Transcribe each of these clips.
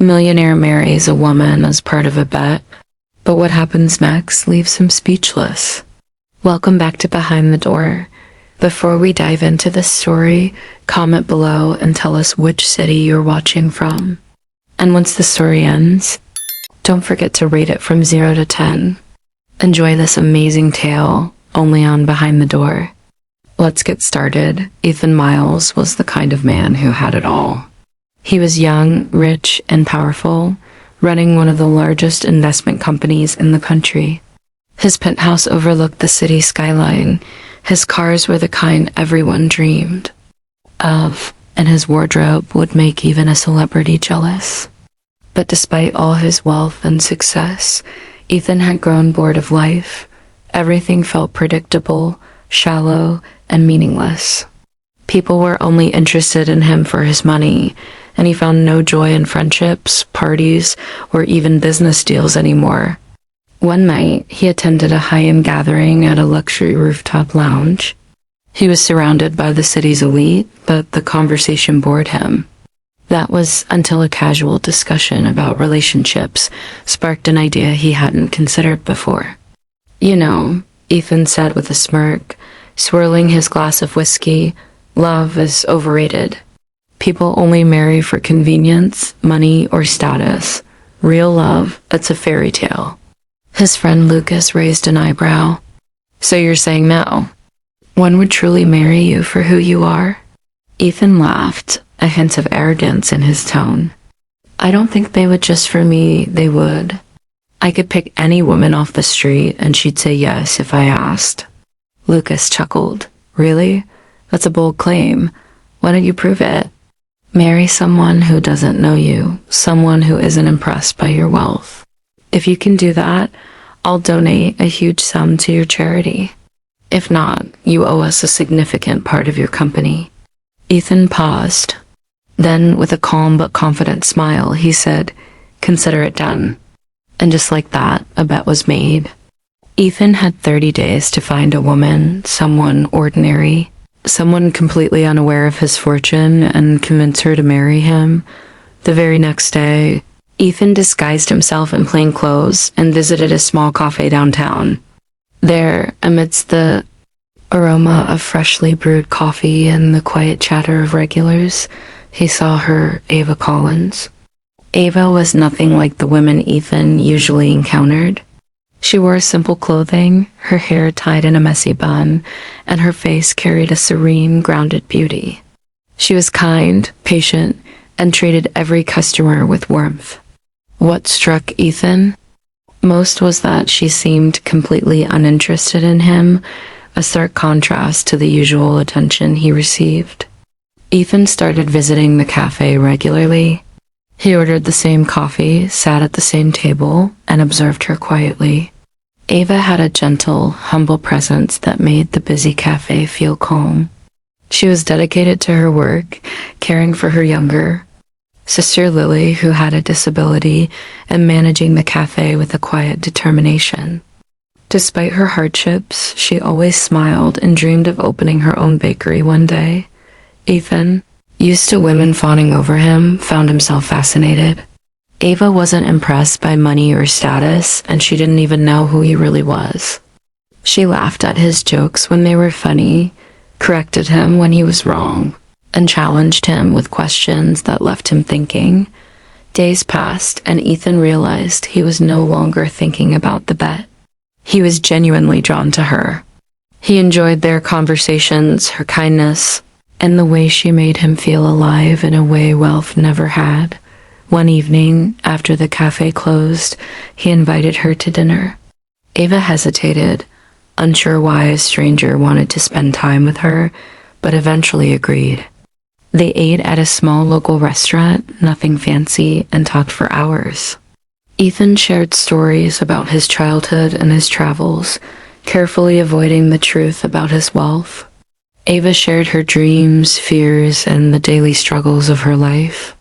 Millionaire marries a woman as part of a bet, but what happens next leaves him speechless. Welcome back to Behind the Door. Before we dive into this story, comment below and tell us which city you're watching from. And once the story ends, don't forget to rate it from 0 to 10. Enjoy this amazing tale, only on Behind the Door. Let's get started. Ethan Miles was the kind of man who had it all. He was young, rich, and powerful, running one of the largest investment companies in the country. His penthouse overlooked the city skyline. His cars were the kind everyone dreamed of, and his wardrobe would make even a celebrity jealous. But despite all his wealth and success, Ethan had grown bored of life. Everything felt predictable, shallow, and meaningless. People were only interested in him for his money, and he found no joy in friendships, parties, or even business deals anymore. One night, he attended a high-end gathering at a luxury rooftop lounge. He was surrounded by the city's elite, but the conversation bored him. That was until a casual discussion about relationships sparked an idea he hadn't considered before. "You know," Ethan said with a smirk, swirling his glass of whiskey, "love is overrated. People only marry for convenience, money, or status. Real love, it's a fairy tale." His friend Lucas raised an eyebrow. "So you're saying no? One would truly marry you for who you are?" Ethan laughed, a hint of arrogance in his tone. "I don't think they would just for me, they would. I could pick any woman off the street and she'd say yes if I asked." Lucas chuckled. "Really? That's a bold claim. Why don't you prove it?" "Marry someone who doesn't know you, someone who isn't impressed by your wealth. If you can do that, I'll donate a huge sum to your charity. If not, you owe us a significant part of your company." Ethan paused. Then, with a calm but confident smile, he said, "Consider it done." And just like that, a bet was made. Ethan had 30 days to find a woman, someone ordinary, someone completely unaware of his fortune, and convince her to marry him. The very next day, Ethan disguised himself in plain clothes and visited a small cafe downtown. There, amidst the aroma of freshly brewed coffee and the quiet chatter of regulars, he saw her, Ava Collins. Ava was nothing like the women Ethan usually encountered. She wore simple clothing, her hair tied in a messy bun, and her face carried a serene, grounded beauty. She was kind, patient, and treated every customer with warmth. What struck Ethan most was that she seemed completely uninterested in him, a stark contrast to the usual attention he received. Ethan started visiting the cafe regularly. He ordered the same coffee, sat at the same table, and observed her quietly. Ava had a gentle, humble presence that made the busy cafe feel calm. She was dedicated to her work, caring for her younger sister Lily, who had a disability, and managing the cafe with a quiet determination. Despite her hardships, she always smiled and dreamed of opening her own bakery one day. Ethan, used to women fawning over him, found himself fascinated. Ava wasn't impressed by money or status, and she didn't even know who he really was. She laughed at his jokes when they were funny, corrected him when he was wrong, and challenged him with questions that left him thinking. Days passed, and Ethan realized he was no longer thinking about the bet. He was genuinely drawn to her. He enjoyed their conversations, her kindness, and the way she made him feel alive in a way wealth never had. One evening, after the cafe closed, he invited her to dinner. Ava hesitated, unsure why a stranger wanted to spend time with her, but eventually agreed. They ate at a small local restaurant, nothing fancy, and talked for hours. Ethan shared stories about his childhood and his travels, carefully avoiding the truth about his wealth. Ava shared her dreams, fears, and the daily struggles of her life.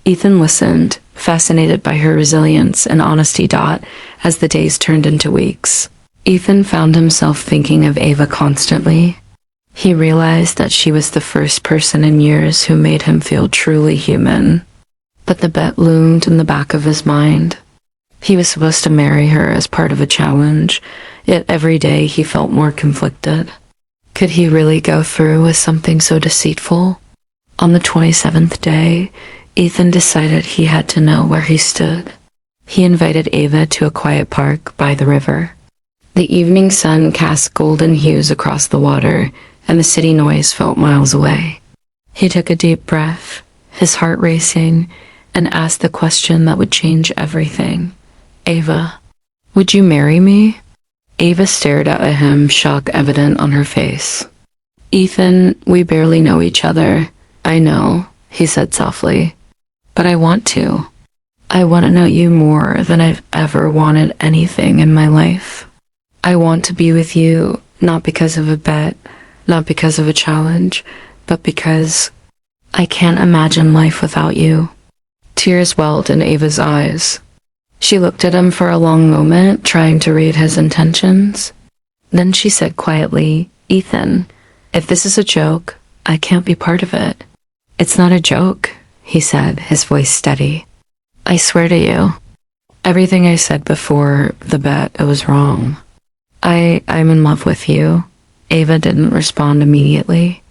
Ethan listened, fascinated by her resilience and honesty. As the days turned into weeks, Ethan found himself thinking of Ava constantly. He realized that she was the first person in years who made him feel truly human. but the bet loomed in the back of his mind. He was supposed to marry her as part of a challenge, yet every day he felt more conflicted. Could he really go through with something so deceitful? On the 27th day, Ethan decided he had to know where he stood. He invited Ava to a quiet park by the river. The evening sun cast golden hues across the water, and the city noise felt miles away. He took a deep breath, his heart racing, and asked the question that would change everything. Ava, would you marry me? Ava stared at him, shock evident on her face. Ethan, we barely know each other. I know, he said softly, but I want to. I want to know you more than I've ever wanted anything in my life. I want to be with you, not because of a bet, not because of a challenge, but because I can't imagine life without you. Tears welled in Ava's eyes. She looked at him for a long moment, trying to read his intentions. Then she said quietly, Ethan, if this is a joke, I can't be part of it. It's not a joke, he said, his voice steady. I swear to you, everything I said before the bet, it was wrong. I'm in love with you. Ava didn't respond immediately.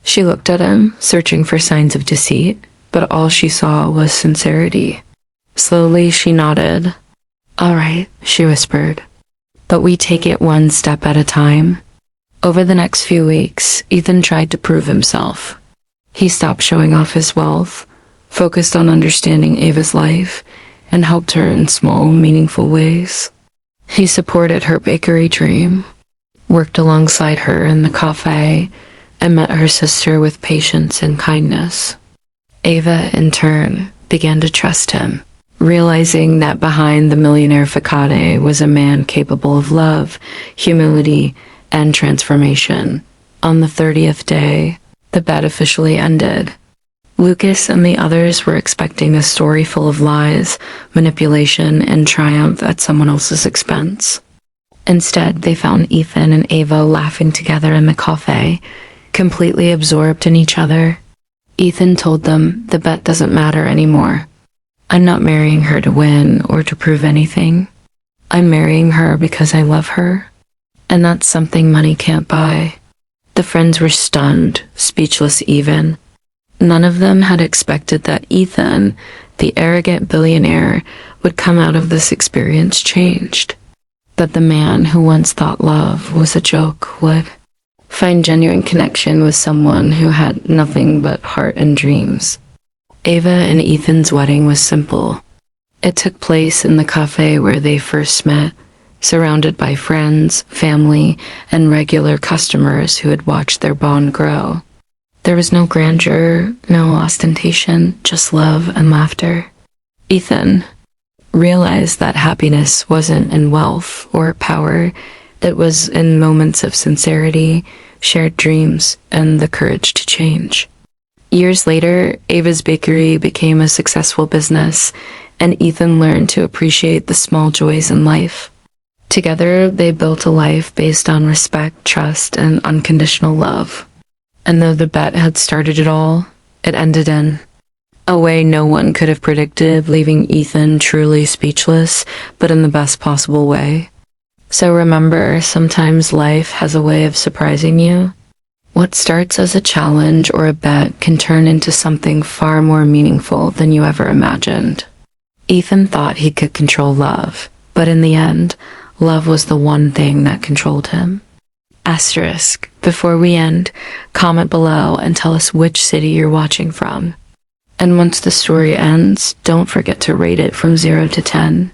She looked at him, searching for signs of deceit, but all she saw was sincerity. Slowly, she nodded. All right, she whispered. But we take it one step at a time. Over the next few weeks, Ethan tried to prove himself. He stopped showing off his wealth, focused on understanding Ava's life, and helped her in small, meaningful ways. He supported her bakery dream, worked alongside her in the café, and met her sister with patience and kindness. Ava, in turn, began to trust him, realizing that behind the millionaire facade was a man capable of love, humility, and transformation. On the 30th day, the bet officially ended. Lucas and the others were expecting a story full of lies, manipulation, and triumph at someone else's expense. Instead, they found Ethan and Ava laughing together in the cafe, completely absorbed in each other. Ethan told them the bet doesn't matter anymore. I'm not marrying her to win or to prove anything. I'm marrying her because I love her, and that's something money can't buy. The friends were stunned, speechless even. None of them had expected that Ethan, the arrogant billionaire, would come out of this experience changed. That the man who once thought love was a joke would find genuine connection with someone who had nothing but heart and dreams. Ava and Ethan's wedding was simple. It took place in the cafe where they first met, surrounded by friends, family, and regular customers who had watched their bond grow. There was no grandeur, no ostentation, just love and laughter. Ethan realized that happiness wasn't in wealth or power. It was in moments of sincerity, shared dreams, and the courage to change. Years later, Ava's bakery became a successful business, and Ethan learned to appreciate the small joys in life. Together, they built a life based on respect, trust, and unconditional love. And though the bet had started it all, it ended in a way no one could have predicted, leaving Ethan truly speechless, but in the best possible way. So remember, sometimes life has a way of surprising you. What starts as a challenge or a bet can turn into something far more meaningful than you ever imagined. Ethan thought he could control love, but in the end, love was the one thing that controlled him. Asterisk, before we end, comment below and tell us which city you're watching from. And once the story ends, don't forget to rate it from 0 to 10.